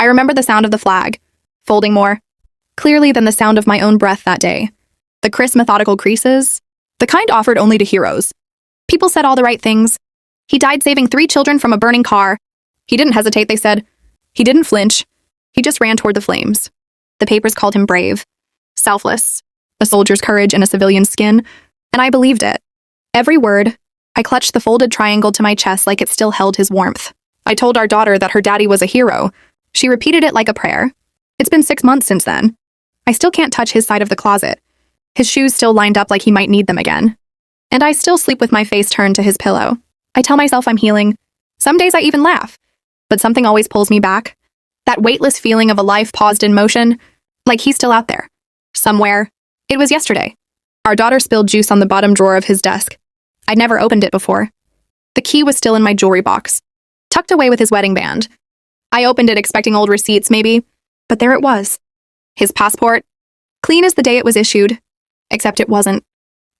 I remember the sound of the flag, folding more, clearly than the sound of my own breath that day. The crisp, methodical creases, the kind offered only to heroes. People said all the right things. He died saving 3 children from a burning car. He didn't hesitate, they said. He didn't flinch. He just ran toward the flames. The papers called him brave, selfless, a soldier's courage in a civilian's skin, and I believed it. Every word. I clutched the folded triangle to my chest like it still held his warmth. I told our daughter that her daddy was a hero. She repeated it like a prayer. It's been 6 months since then. I still can't touch his side of the closet. His shoes still lined up like he might need them again. And I still sleep with my face turned to his pillow. I tell myself I'm healing. Some days I even laugh. But something always pulls me back. That weightless feeling of a life paused in motion, like he's still out there. Somewhere. It was yesterday. Our daughter spilled juice on the bottom drawer of his desk. I'd never opened it before. The key was still in my jewelry box, tucked away with his wedding band. I opened it expecting old receipts, maybe, but there it was. His passport, clean as the day it was issued, except it wasn't.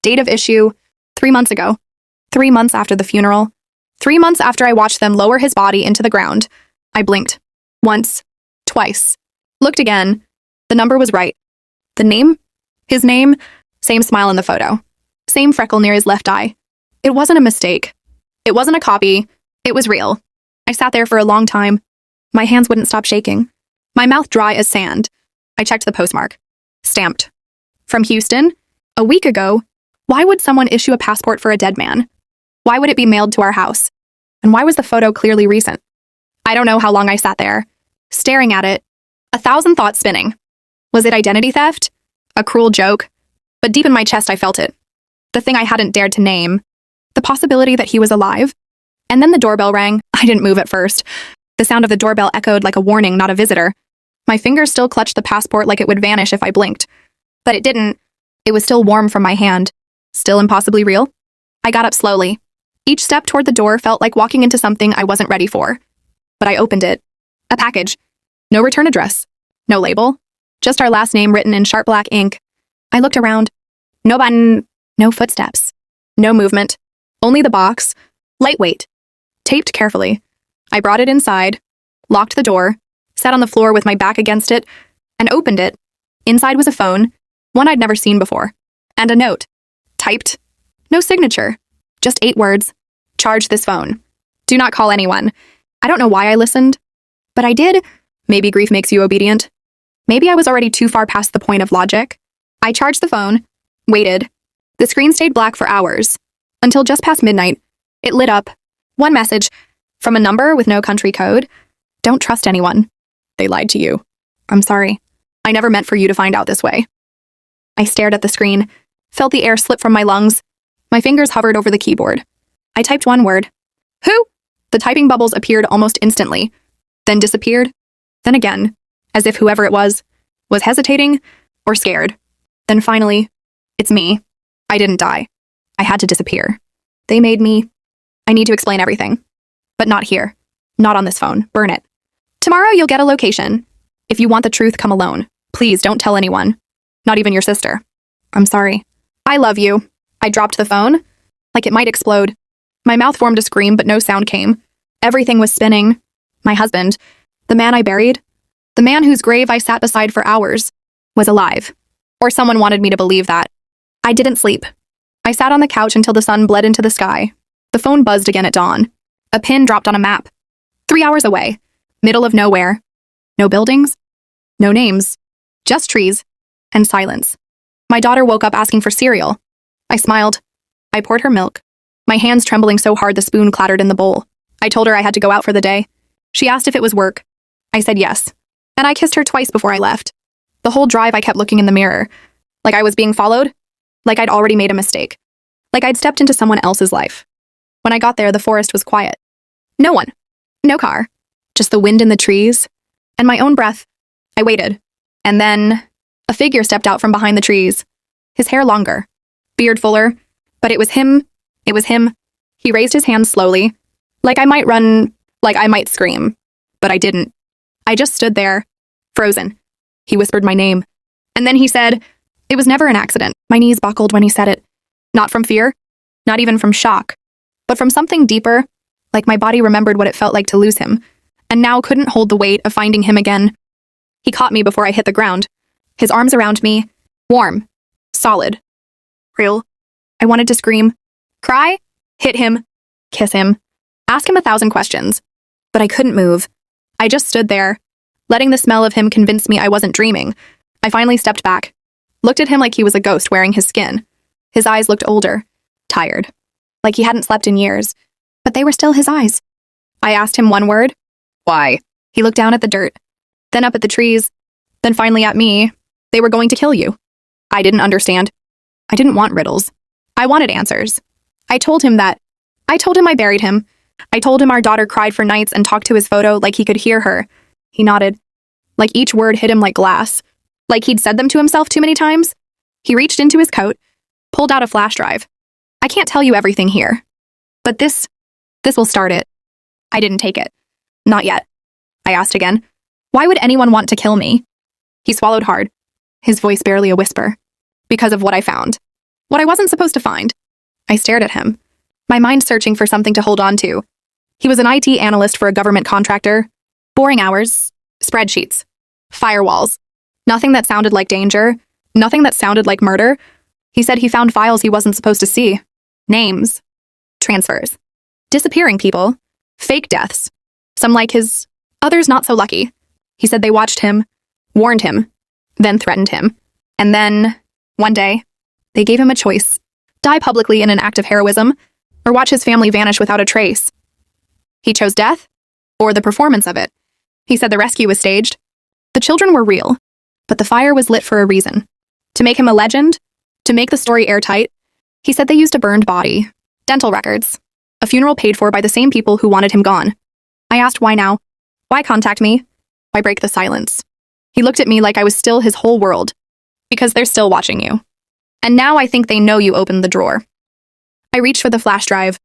Date of issue, 3 months ago. 3 months after the funeral. 3 months after I watched them lower his body into the ground. I blinked. Once. Twice. Looked again. The number was right. The name? His name? Same smile in the photo. Same freckle near his left eye. It wasn't a mistake. It wasn't a copy. It was real. I sat there for a long time. My hands wouldn't stop shaking. My mouth dry as sand. I checked the postmark. Stamped. From Houston? A week ago? Why would someone issue a passport for a dead man? Why would it be mailed to our house? And why was the photo clearly recent? I don't know how long I sat there, staring at it, 1,000 thoughts spinning. Was it identity theft? A cruel joke? But deep in my chest I felt it. The thing I hadn't dared to name. The possibility that he was alive. And then the doorbell rang. I didn't move at first. The sound of the doorbell echoed like a warning, not a visitor. My fingers still clutched the passport like it would vanish if I blinked. But it didn't. It was still warm from my hand. Still impossibly real. I got up slowly. Each step toward the door felt like walking into something I wasn't ready for. But I opened it. A package. No return address. No label. Just our last name written in sharp black ink. I looked around. No button. No footsteps. No movement. Only the box. Lightweight. Taped carefully. I brought it inside. Locked the door. Sat on the floor with my back against it. And opened it. Inside was a phone. One I'd never seen before. And a note. Typed. No signature. Just 8 words. Charge this phone. Do not call anyone. I don't know why I listened. But I did. Maybe grief makes you obedient. Maybe I was already too far past the point of logic. I charged the phone. Waited. The screen stayed black for hours. Until just past midnight. It lit up. One message. From a number with no country code. Don't trust anyone. They lied to you. I'm sorry. I never meant for you to find out this way. I stared at the screen. Felt the air slip from my lungs. My fingers hovered over the keyboard. I typed one word. Who? The typing bubbles appeared almost instantly. Then disappeared. Then again. As if whoever it was hesitating or scared. Then finally, it's me. I didn't die. I had to disappear. They made me. I need to explain everything. But not here. Not on this phone. Burn it. Tomorrow you'll get a location. If you want the truth, come alone. Please don't tell anyone. Not even your sister. I'm sorry. I love you. I dropped the phone. Like it might explode. My mouth formed a scream, but no sound came. Everything was spinning. My husband. The man I buried. The man whose grave I sat beside for hours. Was alive. Or someone wanted me to believe that. I didn't sleep. I sat on the couch until the sun bled into the sky. The phone buzzed again at dawn. A pin dropped on a map. 3 hours away. Middle of nowhere. No buildings. No names. Just trees. And silence. My daughter woke up asking for cereal. I smiled. I poured her milk. My hands trembling so hard the spoon clattered in the bowl. I told her I had to go out for the day. She asked if it was work. I said yes. And I kissed her twice before I left. The whole drive I kept looking in the mirror. Like I was being followed. Like I'd already made a mistake. Like I'd stepped into someone else's life. When I got there, the forest was quiet. No one. No car. Just the wind in the trees. And my own breath. I waited. And then a figure stepped out from behind the trees. His hair longer. Beard fuller. But it was him. It was him. He raised his hands slowly. Like I might run. Like I might scream. But I didn't. I just stood there. Frozen. He whispered my name. And then he said, it was never an accident. My knees buckled when he said it. Not from fear. Not even from shock. But from something deeper. Like my body remembered what it felt like to lose him. and now couldn't hold the weight of finding him again. He caught me before I hit the ground, his arms around me, warm, solid, real. I wanted to scream, cry, hit him, kiss him, ask him 1,000 questions, but I couldn't move. I just stood there, letting the smell of him convince me I wasn't dreaming. I finally stepped back, looked at him like he was a ghost wearing his skin. His eyes looked older, tired, like he hadn't slept in years, but they were still his eyes. I asked him one word, why? He looked down at the dirt, then up at the trees, then finally at me. They were going to kill you. I didn't understand. I didn't want riddles. I wanted answers. I told him that. I told him I buried him. I told him our daughter cried for nights and talked to his photo like he could hear her. He nodded, like each word hit him like glass, like he'd said them to himself too many times. He reached into his coat, pulled out a flash drive. I can't tell you everything here, but this will start it. I didn't take it. Not yet. I asked again, why would anyone want to kill me? He swallowed hard, his voice barely a whisper. Because of what I found. What I wasn't supposed to find. I stared at him, my mind searching for something to hold on to. He was an IT analyst for a government contractor. Boring hours, spreadsheets, firewalls. Nothing that sounded like danger, nothing that sounded like murder. He said he found files he wasn't supposed to see. Names, transfers, disappearing people, fake deaths. Some like his, others not so lucky. He said they watched him, warned him, then threatened him. And then, one day, they gave him a choice. Die publicly in an act of heroism, or watch his family vanish without a trace. He chose death, or the performance of it. He said the rescue was staged. The children were real, but the fire was lit for a reason. To make him a legend, to make the story airtight. He said they used a burned body, dental records, a funeral paid for by the same people who wanted him gone. I asked why now? Why contact me? Why break the silence? He looked at me like I was still his whole world. Because they're still watching you. And now I think they know you opened the drawer. I reached for the flash drive,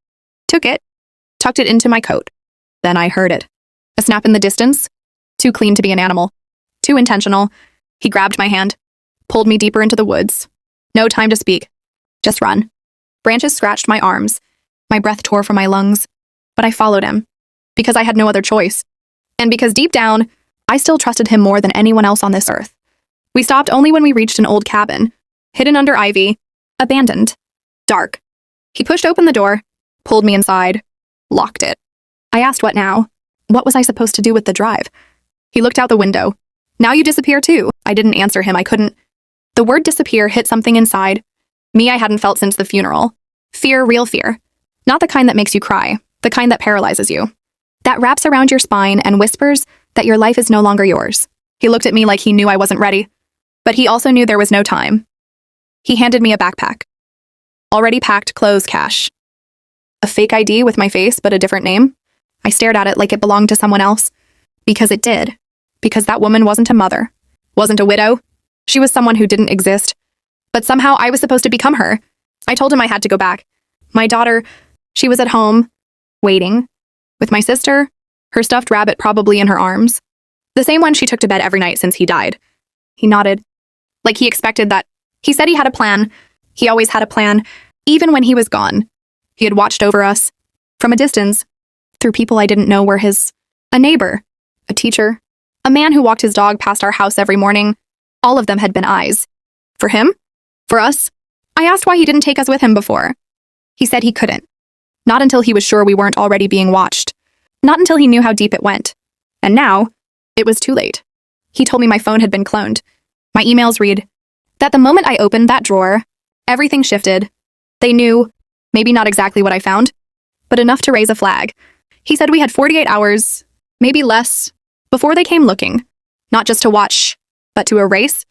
took it, tucked it into my coat. Then I heard it. A snap in the distance. Too clean to be an animal. Too intentional. He grabbed my hand, pulled me deeper into the woods. No time to speak. Just run. Branches scratched my arms. My breath tore from my lungs. But I followed him. Because I had no other choice. And because deep down, I still trusted him more than anyone else on this earth. We stopped only when we reached an old cabin, hidden under ivy, abandoned, dark. He pushed open the door, pulled me inside, locked it. I asked what now? What was I supposed to do with the drive? He looked out the window. Now you disappear too. I didn't answer him. I couldn't. The word disappear hit something inside. Me I hadn't felt since the funeral. Fear, real fear. Not the kind that makes you cry, the kind that paralyzes you. That wraps around your spine and whispers that your life is no longer yours. He looked at me like he knew I wasn't ready. But he also knew there was no time. He handed me a backpack. Already packed clothes cache. A fake ID with my face but a different name. I stared at it like it belonged to someone else. Because it did. Because that woman wasn't a mother. Wasn't a widow. She was someone who didn't exist. But somehow I was supposed to become her. I told him I had to go back. My daughter, she was at home, waiting, with my sister, her stuffed rabbit probably in her arms. The same one she took to bed every night since he died. He nodded. Like he expected that. He said he had a plan. He always had a plan, even when he was gone. He had watched over us, from a distance, through people I didn't know were his. A neighbor, a teacher, a man who walked his dog past our house every morning. All of them had been eyes. For him? For us? I asked why he didn't take us with him before. He said he couldn't. Not until he was sure we weren't already being watched. Not until he knew how deep it went. And now, it was too late. He told me my phone had been cloned. My emails read that the moment I opened that drawer, everything shifted. They knew, maybe not exactly what I found, but enough to raise a flag. He said we had 48 hours, maybe less, before they came looking. Not just to watch, but to erase.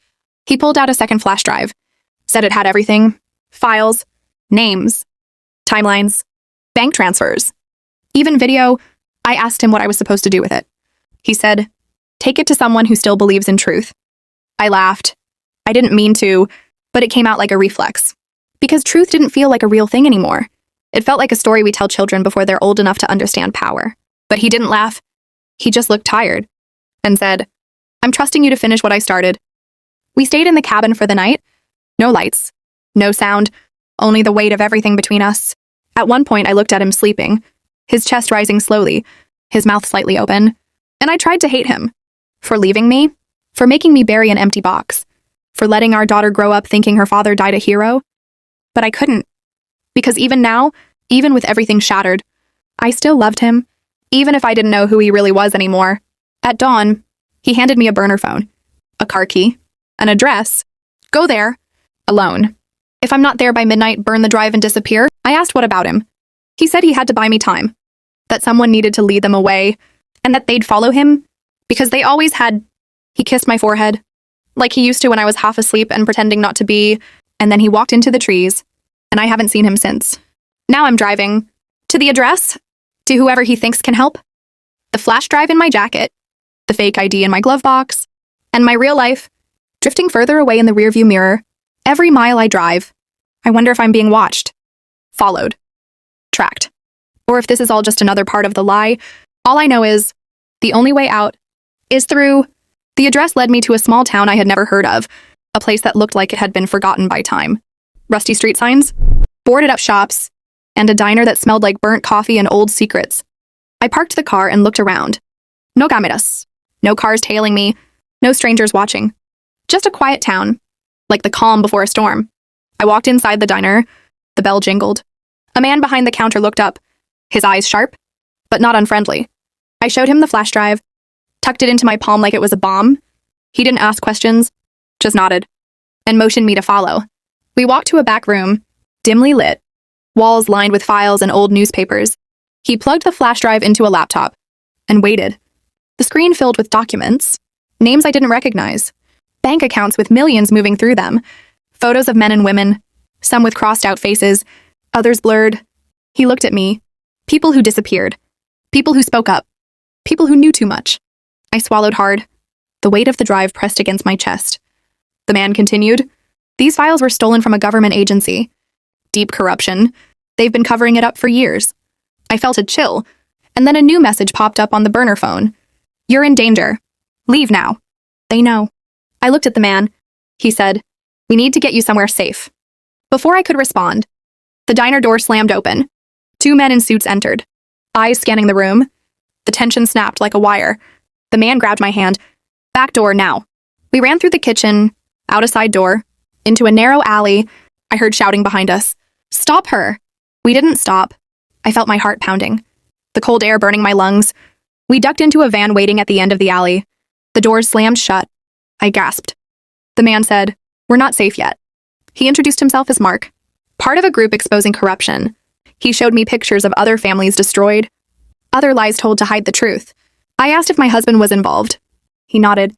He pulled out a second flash drive, said it had everything, files, names, timelines, bank transfers, even video. I asked him what I was supposed to do with it. He said, take it to someone who still believes in truth. I laughed. I didn't mean to, but it came out like a reflex. Because truth didn't feel like a real thing anymore. It felt like a story we tell children before they're old enough to understand power. But he didn't laugh. He just looked tired and said, I'm trusting you to finish what I started. We stayed in the cabin for the night. No lights, no sound, only the weight of everything between us. At one point, I looked at him sleeping, his chest rising slowly, his mouth slightly open. And I tried to hate him. For leaving me. For making me bury an empty box. For letting our daughter grow up thinking her father died a hero. But I couldn't. Because even now, even with everything shattered, I still loved him, even if I didn't know who he really was anymore. At dawn, he handed me a burner phone, a car key, an address. Go there. Alone. If I'm not there by midnight, burn the drive and disappear. I asked what about him. He said he had to buy me time, that someone needed to lead them away, and that they'd follow him, because they always had. He kissed my forehead, like he used to when I was half asleep and pretending not to be, and then he walked into the trees, and I haven't seen him since. Now I'm driving. To the address? To whoever he thinks can help? The flash drive in my jacket, the fake ID in my glove box, and my real life, drifting further away in the rearview mirror. Every mile I drive, I wonder if I'm being watched, followed, tracked, or if this is all just another part of the lie. All I know is, the only way out is through. The address led me to a small town I had never heard of, a place that looked like it had been forgotten by time. Rusty street signs, boarded up shops, and a diner that smelled like burnt coffee and old secrets. I parked the car and looked around. No cámaras, no cars tailing me, no strangers watching. Just a quiet town, like the calm before a storm. I walked inside the diner. The bell jingled. A man behind the counter looked up, his eyes sharp, but not unfriendly. I showed him the flash drive, tucked it into my palm like it was a bomb. He didn't ask questions, just nodded, and motioned me to follow. We walked to a back room, dimly lit, walls lined with files and old newspapers. He plugged the flash drive into a laptop and waited. The screen filled with documents, names I didn't recognize, bank accounts with millions moving through them, photos of men and women, some with crossed-out faces, others blurred. He looked at me. People who disappeared. People who spoke up. People who knew too much. I swallowed hard. The weight of the drive pressed against my chest. The man continued. These files were stolen from a government agency. Deep corruption. They've been covering it up for years. I felt a chill, and then a new message popped up on the burner phone. You're in danger. Leave now. They know. I looked at the man. He said, we need to get you somewhere safe. Before I could respond, the diner door slammed open. 2 men in suits entered, eyes scanning the room. The tension snapped like a wire. The man grabbed my hand. Back door now. We ran through the kitchen, out a side door, into a narrow alley. I heard shouting behind us. Stop her! We didn't stop. I felt my heart pounding, the cold air burning my lungs. We ducked into a van waiting at the end of the alley. The doors slammed shut. I gasped. The man said, we're not safe yet. He introduced himself as Mark, part of a group exposing corruption. He showed me pictures of other families destroyed, other lies told to hide the truth. I asked if my husband was involved. He nodded.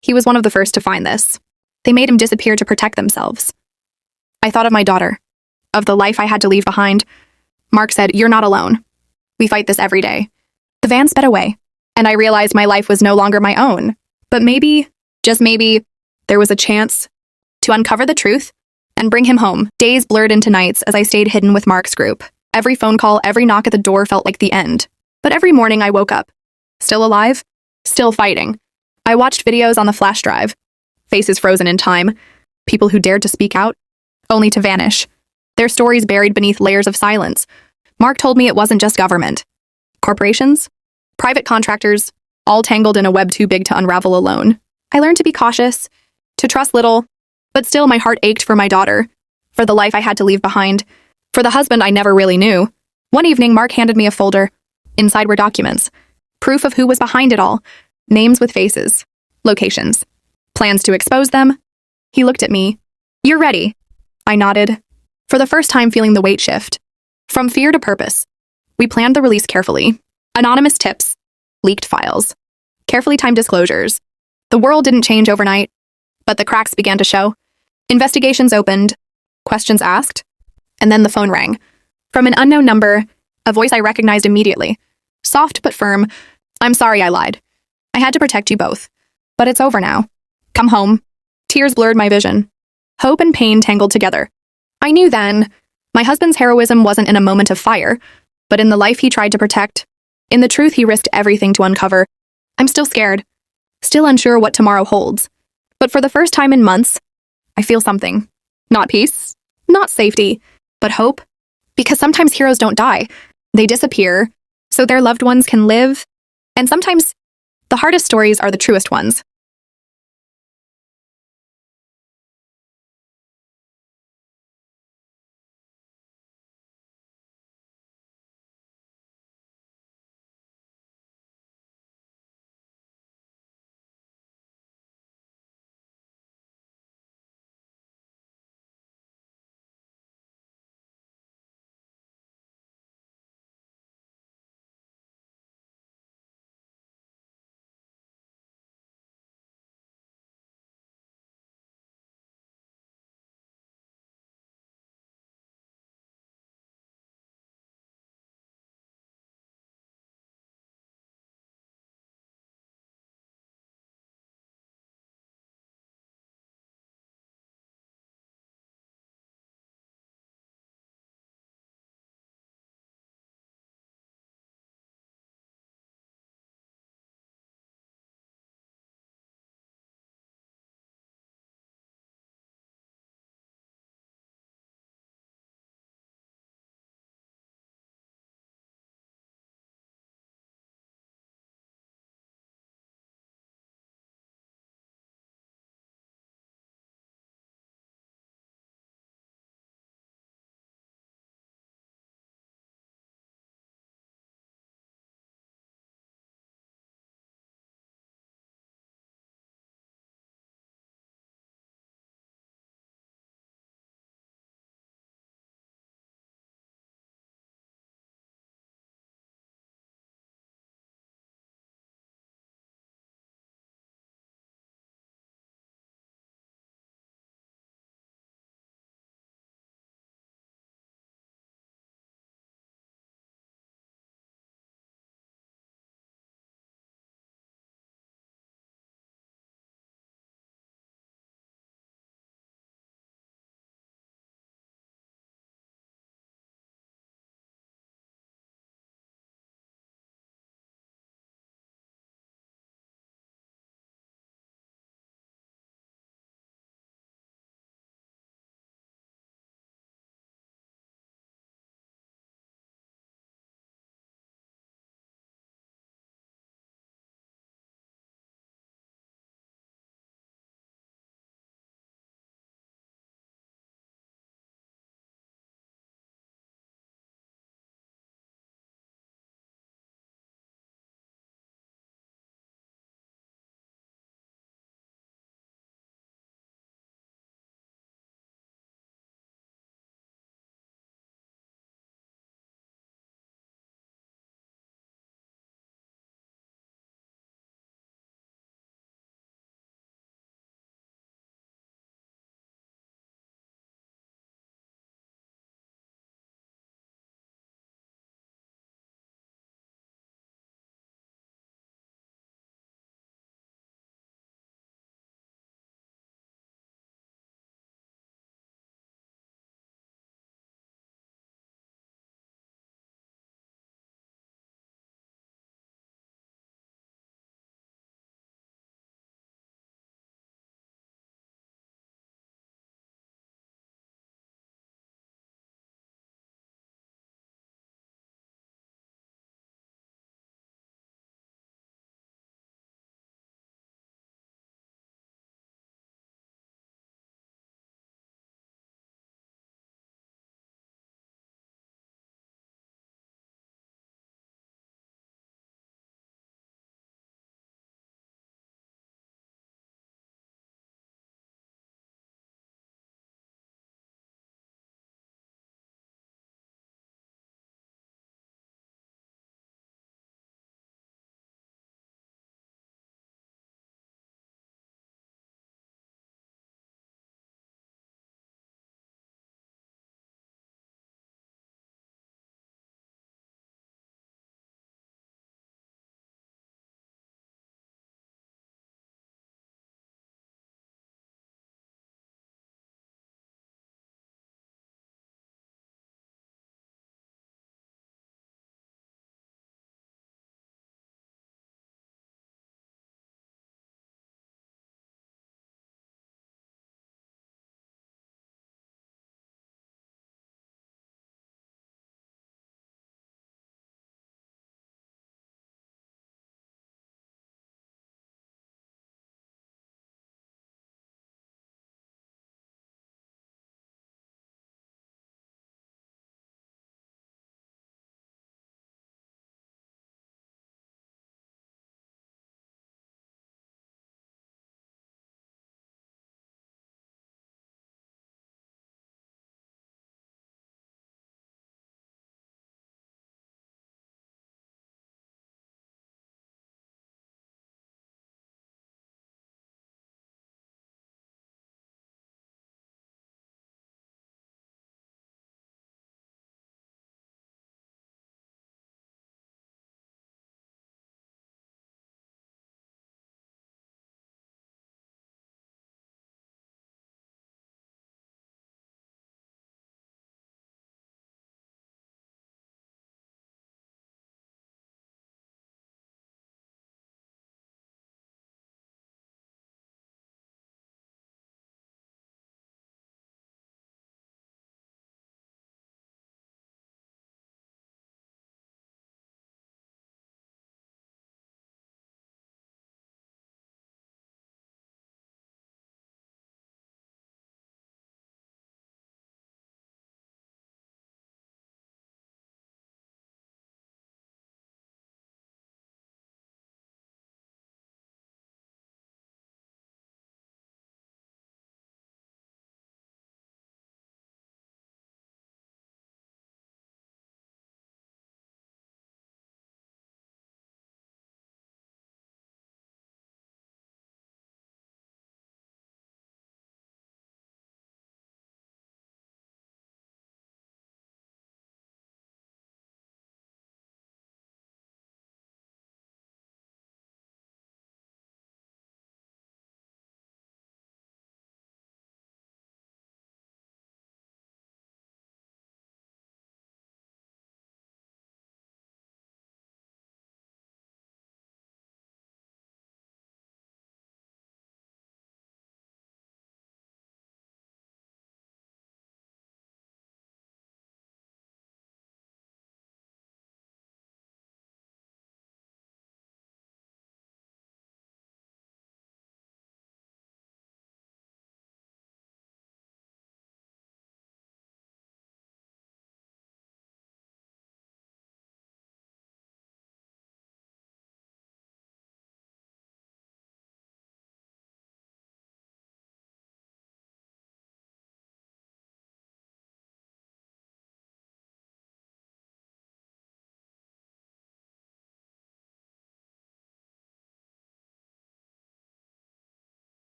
He was one of the first to find this. They made him disappear to protect themselves. I thought of my daughter, of the life I had to leave behind. Mark said, you're not alone. We fight this every day. The van sped away, and I realized my life was no longer my own. But maybe, just maybe, there was a chance to uncover the truth and bring him home. Days blurred into nights as I stayed hidden with Mark's group. Every phone call, every knock at the door felt like the end. But every morning I woke up, still alive, still fighting. I watched videos on the flash drive, faces frozen in time, people who dared to speak out, only to vanish, their stories buried beneath layers of silence. Mark told me it wasn't just government. Corporations, private contractors, all tangled in a web too big to unravel alone. I learned to be cautious, to trust little, but still my heart ached for my daughter, for the life I had to leave behind, for the husband I never really knew. One evening, Mark handed me a folder. Inside were documents, proof of who was behind it all, names with faces, locations, plans to expose them. He looked at me. You're ready. I nodded, for the first time feeling the weight shift. From fear to purpose. We planned the release carefully. Anonymous tips, leaked files, carefully timed disclosures. The world didn't change overnight, but the cracks began to show. Investigations opened, questions asked, and then the phone rang. From an unknown number, a voice I recognized immediately. Soft but firm. I'm sorry I lied. I had to protect you both. But it's over now. Come home. Tears blurred my vision. Hope and pain tangled together. I knew then, my husband's heroism wasn't in a moment of fire, but in the life he tried to protect, in the truth he risked everything to uncover. I'm still scared, still unsure what tomorrow holds. But for the first time in months, I feel something. Not peace, not safety, but hope. Because sometimes heroes don't die. They disappear, so their loved ones can live. And sometimes The hardest stories are the truest ones.